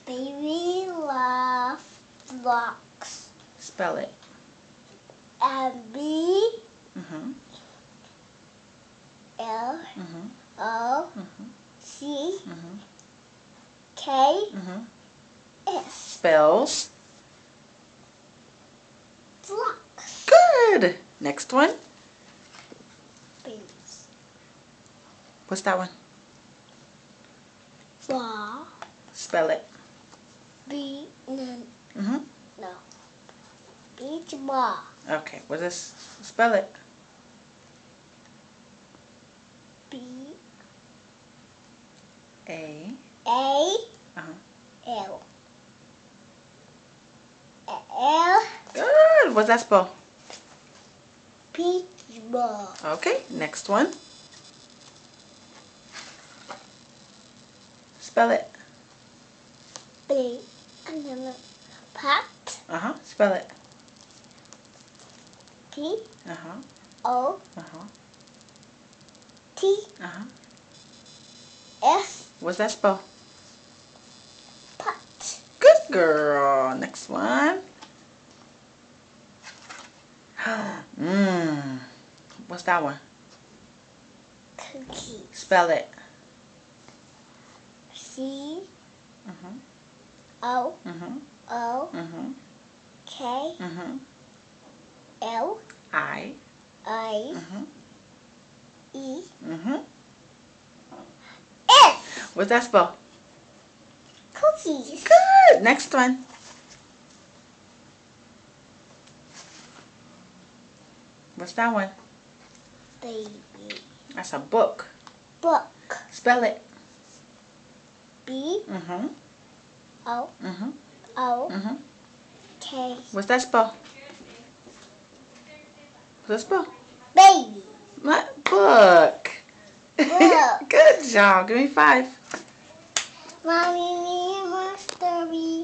Baby love blocks. Spell it. B Mm-hmm. L Mm-hmm. O Mm-hmm. C Mm-hmm. K Mm-hmm. S. Spell. Blocks. Good. Next one. Babies. What's that one? Ball. Spell it. B no. Mm-hmm. No. Beach ball. Okay. What's this? Spell it. B A. A Uh-huh. L. L. Good. What's that spell? Beach ball. Okay. Next one. Spell it. B pot. Uh-huh. Spell it. T Uh-huh. O Uh-huh. T Uh-huh. S. What's that spell? Pot. Good girl. Next one. Mmm. What's that one? Cookie. Spell it. C Mm-hmm. O Mm-hmm. O Mm-hmm. K Mm-hmm. L I. I Mm-hmm. E Mm-hmm. S. What's that spell? Cookies. Good. Next one. What's that one? Baby. That's a book. Book. Spell it. B Mm-hmm. O Mm-hmm. O Mm-hmm. K. What's that spell? What's that spell? Baby. What? Book. Book. Good job. Give me 5. Mommy, me and my story.